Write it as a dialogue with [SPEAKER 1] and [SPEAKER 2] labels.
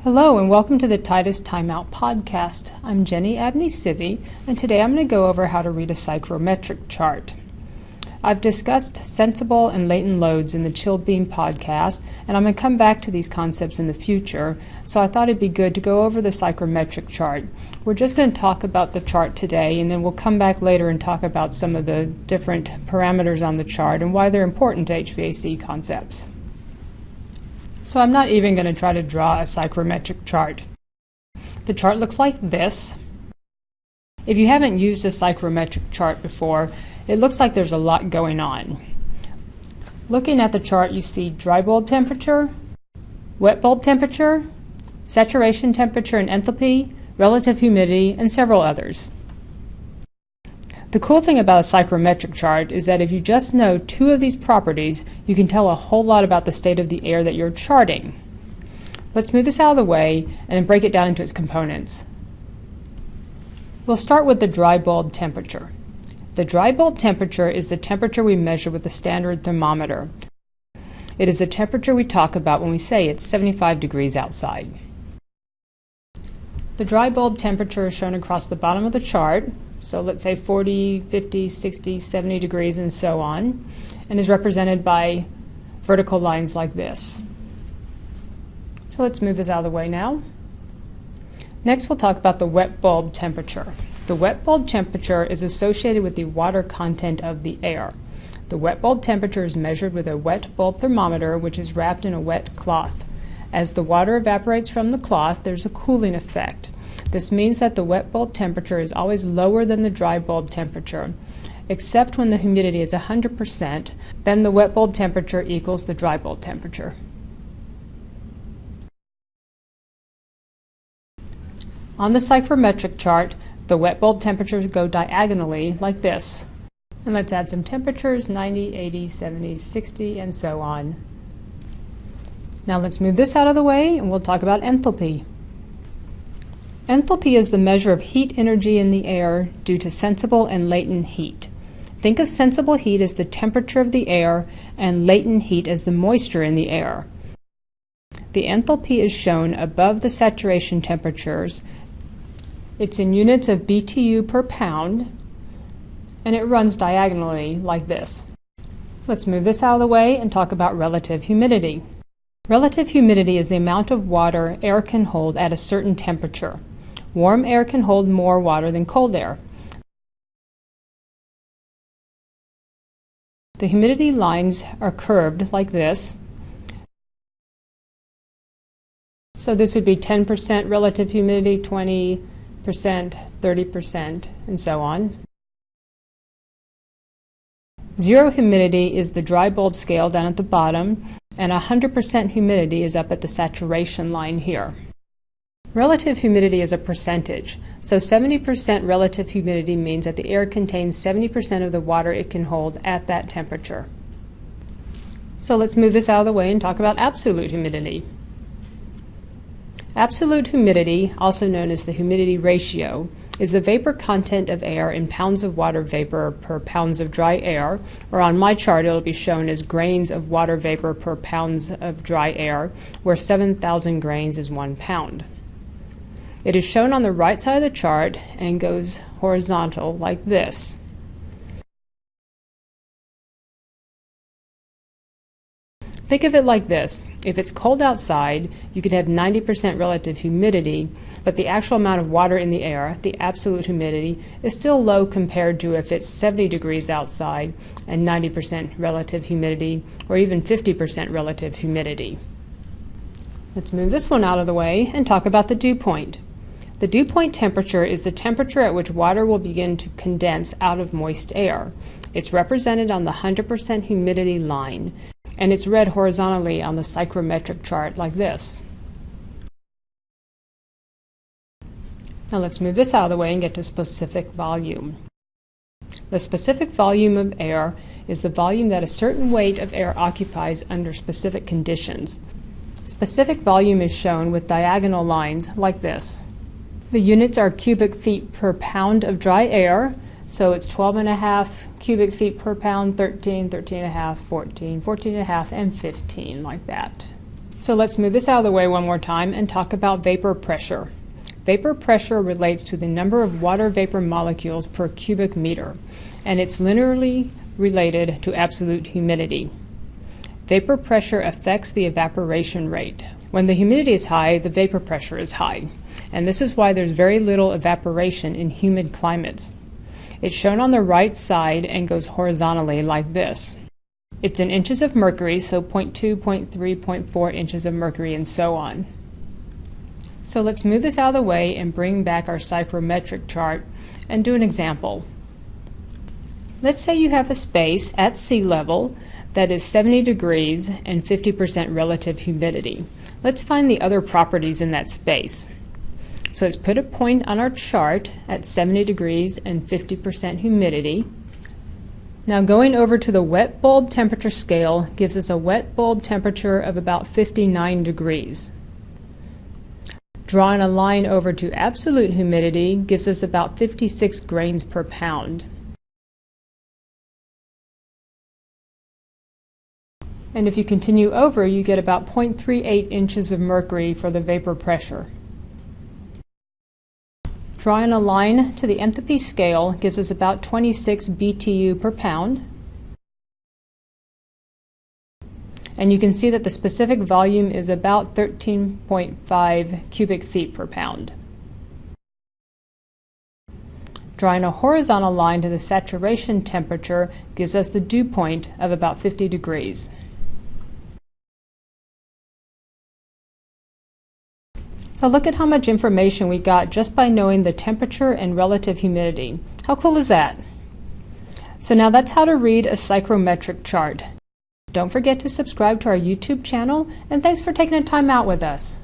[SPEAKER 1] Hello and welcome to the Titus Timeout Podcast. I'm Jenny Abney-Civy, and today I'm going to go over how to read a psychrometric chart. I've discussed sensible and latent loads in the Chilled Beam podcast, and I'm going to come back to these concepts in the future, so I thought it'd be good to go over the psychrometric chart. We're just going to talk about the chart today, and then we'll come back later and talk about some of the different parameters on the chart and why they're important to HVAC concepts. So I'm not even going to try to draw a psychrometric chart. The chart looks like this. If you haven't used a psychrometric chart before, it looks like there's a lot going on. Looking at the chart, you see dry bulb temperature, wet bulb temperature, saturation temperature and enthalpy, relative humidity, and several others. The cool thing about a psychrometric chart is that if you just know two of these properties, you can tell a whole lot about the state of the air that you're charting. Let's move this out of the way and then break it down into its components. We'll start with the dry bulb temperature. The dry bulb temperature is the temperature we measure with the standard thermometer. It is the temperature we talk about when we say it's 75 degrees outside. The dry bulb temperature is shown across the bottom of the chart. So let's say 40, 50, 60, 70 degrees and so on, and is represented by vertical lines like this. So let's move this out of the way now. Next we'll talk about the wet bulb temperature. The wet bulb temperature is associated with the water content of the air. The wet bulb temperature is measured with a wet bulb thermometer, which is wrapped in a wet cloth. As the water evaporates from the cloth, there's a cooling effect. This means that the wet bulb temperature is always lower than the dry bulb temperature, except when the humidity is 100%, then the wet bulb temperature equals the dry bulb temperature. On the psychrometric chart, the wet bulb temperatures go diagonally like this. And let's add some temperatures, 90, 80, 70, 60, and so on. Now let's move this out of the way and we'll talk about enthalpy. Enthalpy is the measure of heat energy in the air due to sensible and latent heat. Think of sensible heat as the temperature of the air and latent heat as the moisture in the air. The enthalpy is shown above the saturation temperatures. It's in units of BTU per pound, and it runs diagonally like this. Let's move this out of the way and talk about relative humidity. Relative humidity is the amount of water air can hold at a certain temperature. Warm air can hold more water than cold air. The humidity lines are curved like this. So this would be 10% relative humidity, 20%, 30%, and so on. Zero humidity is the dry bulb scale down at the bottom, and 100% humidity is up at the saturation line here. Relative humidity is a percentage, so 70% relative humidity means that the air contains 70% of the water it can hold at that temperature. So let's move this out of the way and talk about absolute humidity. Absolute humidity, also known as the humidity ratio, is the vapor content of air in pounds of water vapor per pounds of dry air, or on my chart it'll be shown as grains of water vapor per pounds of dry air, where 7,000 grains is 1 pound. It is shown on the right side of the chart and goes horizontal like this. Think of it like this. If it's cold outside, you could have 90% relative humidity, but the actual amount of water in the air, the absolute humidity, is still low compared to if it's 70 degrees outside and 90% relative humidity, or even 50% relative humidity. Let's move this one out of the way and talk about the dew point. The dew point temperature is the temperature at which water will begin to condense out of moist air. It's represented on the 100% humidity line, and it's read horizontally on the psychrometric chart like this. Now let's move this out of the way and get to specific volume. The specific volume of air is the volume that a certain weight of air occupies under specific conditions. Specific volume is shown with diagonal lines like this. The units are cubic feet per pound of dry air, so it's 12.5 cubic feet per pound, 13, 13.5, 14, 14.5, and 15, like that. So let's move this out of the way one more time and talk about vapor pressure. Vapor pressure relates to the number of water vapor molecules per cubic meter, and it's linearly related to absolute humidity. Vapor pressure affects the evaporation rate. When the humidity is high, the vapor pressure is high, and this is why there's very little evaporation in humid climates. It's shown on the right side and goes horizontally like this. It's in inches of mercury, so 0.2, 0.3, 0.4 inches of mercury, and so on. So let's move this out of the way and bring back our psychrometric chart and do an example. Let's say you have a space at sea level that is 70 degrees and 50% relative humidity. Let's find the other properties in that space. So let's put a point on our chart at 70 degrees and 50% humidity. Now going over to the wet bulb temperature scale gives us a wet bulb temperature of about 59 degrees. Drawing a line over to absolute humidity gives us about 56 grains per pound. And if you continue over, you get about 0.38 inches of mercury for the vapor pressure. Drawing a line to the enthalpy scale gives us about 26 BTU per pound. And you can see that the specific volume is about 13.5 cubic feet per pound. Drawing a horizontal line to the saturation temperature gives us the dew point of about 50 degrees. So look at how much information we got just by knowing the temperature and relative humidity. How cool is that? So now that's how to read a psychrometric chart. Don't forget to subscribe to our YouTube channel, and thanks for taking the time out with us.